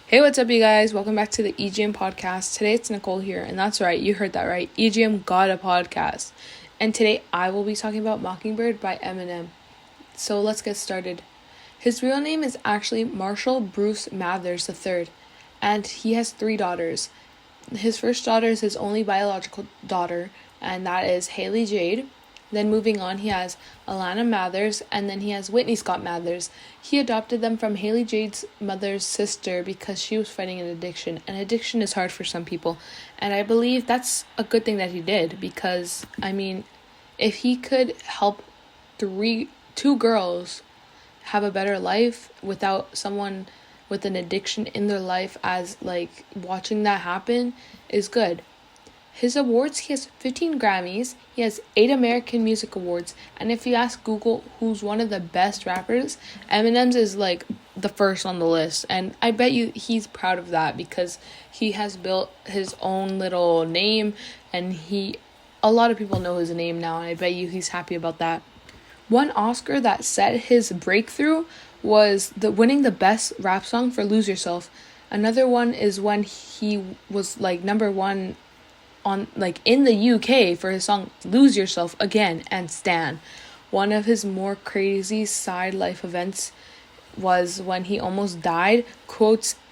Hey, what's up, you guys? Welcome back to the EGM podcast. Today it's Nicole here, and that's right, you heard that right. EGM got a podcast. And today I will be talking about Mockingbird by Eminem. So let's get started. His real name is actually Marshall Bruce Mathers III, and he has 3 daughters. His first daughter is his only biological daughter, and that is Haley Jade. Then moving on, he has Alana Mathers, and then he has Whitney Scott Mathers. He adopted them from Haley Jade's mother's sister because she was fighting an addiction, and addiction is hard for some people. And I believe that's a good thing that he did because, if he could help two girls have a better life without someone with an addiction in their life, as watching that happen is good. His awards, he has 15 Grammys, he has 8 American Music Awards, and if you ask Google who's one of the best rappers, Eminem's is the first on the list, and I bet you he's proud of that because he has built his own little name, and a lot of people know his name now, and I bet you he's happy about that. One Oscar that set his breakthrough was winning the best rap song for Lose Yourself. Another one is when he was number 1 on in the UK for his song Lose Yourself again and Stan. One of his more crazy side life events was when he almost died.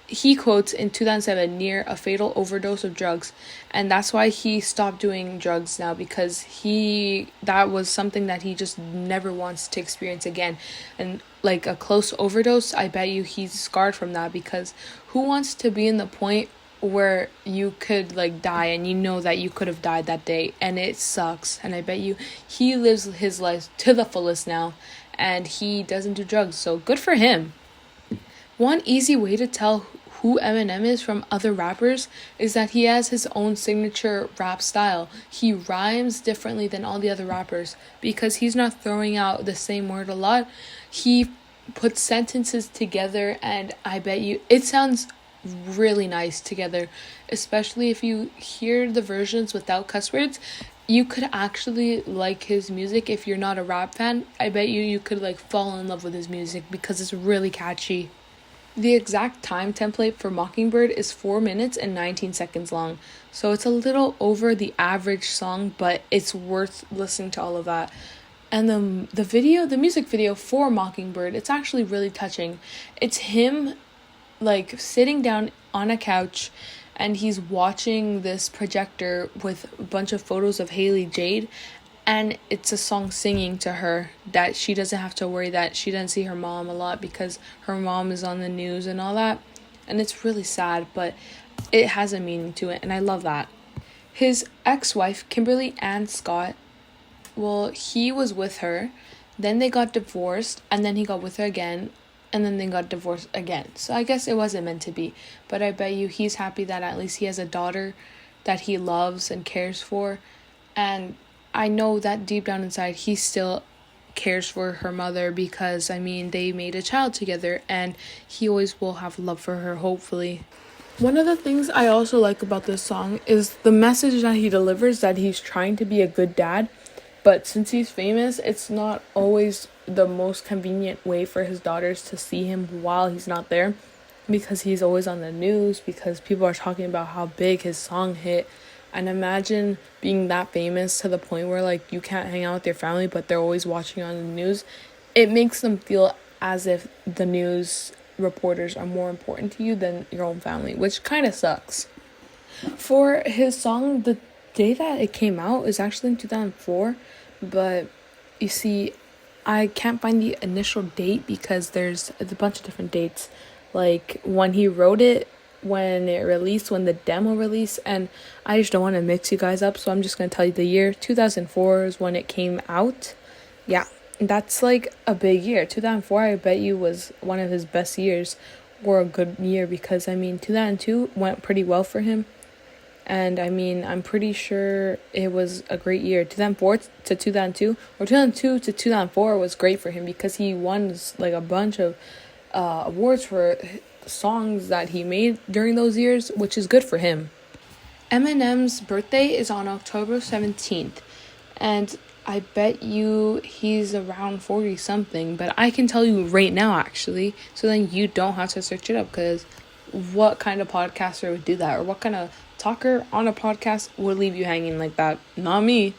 He quotes in 2007 near a fatal overdose of drugs, and that's why he stopped doing drugs now, because that was something that he just never wants to experience again. And a close overdose, I bet you he's scarred from that, because who wants to be in the point where you could die and you know that you could have died that day, and it sucks. And I bet you he lives his life to the fullest now, and he doesn't do drugs, so good for him. One easy way to tell who Eminem is from other rappers is that he has his own signature rap style. He rhymes differently than all the other rappers because he's not throwing out the same word a lot. He puts sentences together, and I bet you it sounds really nice together, especially if you hear the versions without cuss words. You could actually like his music. If you're not a rap fan, I bet you could fall in love with his music because it's really catchy. The exact time template for Mockingbird is 4 minutes and 19 seconds long, so it's a little over the average song, but it's worth listening to all of that. And the music video for Mockingbird, it's actually really touching. It's him sitting down on a couch, and he's watching this projector with a bunch of photos of Haley Jade, and it's a song singing to her that she doesn't have to worry that she doesn't see her mom a lot because her mom is on the news and all that. And it's really sad, but it has a meaning to it, and I love that. His ex-wife, Kimberly Ann Scott, well, he was with her, then they got divorced, and then he got with her again, and then they got divorced again. So I guess it wasn't meant to be. But I bet you he's happy that at least he has a daughter that he loves and cares for. And I know that deep down inside he still cares for her mother because, they made a child together, and he always will have love for her, hopefully. One of the things I also like about this song is the message that he delivers, that he's trying to be a good dad. But since he's famous, it's not always the most convenient way for his daughters to see him while he's not there, because he's always on the news, because people are talking about how big his song hit. And imagine being that famous to the point where you can't hang out with your family, but they're always watching on the news. It makes them feel as if the news reporters are more important to you than your own family, which kind of sucks. For his song, the day that it came out is actually in 2004, but you see, I can't find the initial date because there's a bunch of different dates, when he wrote it, when it released, when the demo released, and I just don't want to mix you guys up, so I'm just going to tell you the year. 2004 is when it came out. Yeah, that's a big year. 2004, I bet you, was one of his best years, or a good year, because 2002 went pretty well for him. And I'm pretty sure it was a great year. 2004 to 2002, or 2002 to 2004 was great for him because he won a bunch of awards for songs that he made during those years, which is good for him. Eminem's birthday is on October 17th, and I bet you he's around 40 something, but I can tell you right now actually, so then you don't have to search it up, because what kind of podcaster would do that, or what kind of talker on a podcast would leave you hanging like that. Not me.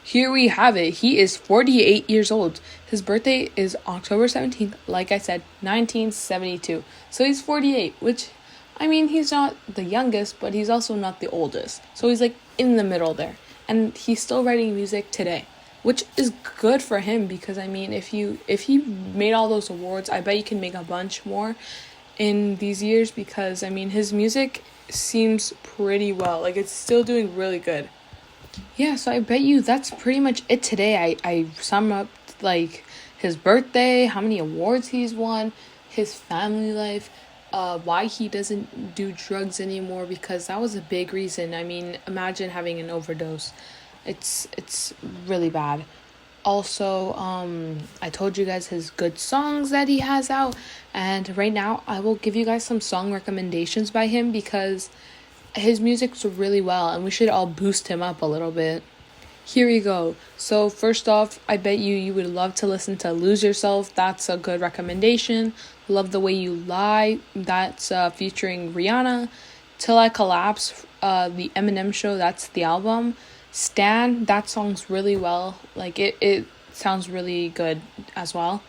Here we have it. He is 48 years old. His birthday is October 17th, like I said, 1972. So he's 48, which, I mean, he's not the youngest, but he's also not the oldest. So he's like in the middle there. And he's still writing music today, which is good for him because, I mean, if he made all those awards, I bet you can make a bunch more in these years because, I mean, his music seems pretty well. Like, it's still doing really good. Yeah, so I bet you that's pretty much it today. I sum up, like, his birthday, how many awards he's won, his family life, why he doesn't do drugs anymore, because that was a big reason. I mean, imagine having an overdose. It's really bad. Also, I told you guys his good songs that he has out, and right now I will give you guys some song recommendations by him because his music's really well and we should all boost him up a little bit. Here we go. So first off, I bet you would love to listen to Lose Yourself. That's a good recommendation. Love the Way You Lie. That's featuring Rihanna. Till I Collapse, the Eminem Show. That's the album. Stan, that song's really well. Like it sounds really good as well.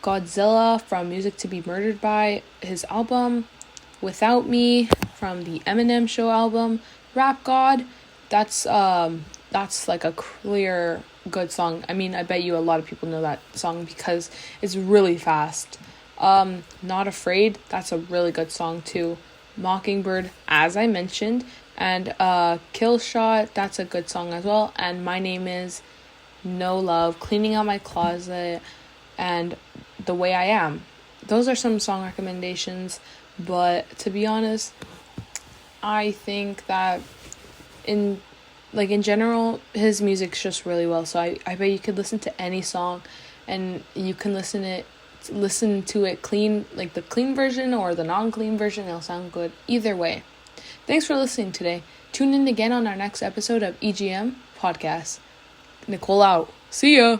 Godzilla from Music to Be Murdered By, his album. Without Me from the Eminem Show album. Rap God, that's like a clear good song. I mean, I bet you a lot of people know that song because it's really fast. Not Afraid, that's a really good song too. Mockingbird, as I mentioned, and Kill Shot, that's a good song as well. And My Name Is, No Love, Cleaning Out My Closet, and The Way I Am. Those are some song recommendations. But to be honest, I think that in general, his music's just really well. So I bet you could listen to any song and you can listen to it clean, like the clean version or the non-clean version. It'll sound good either way. Thanks for listening today. Tune in again on our next episode of EGM Podcast. Nicole out. See ya.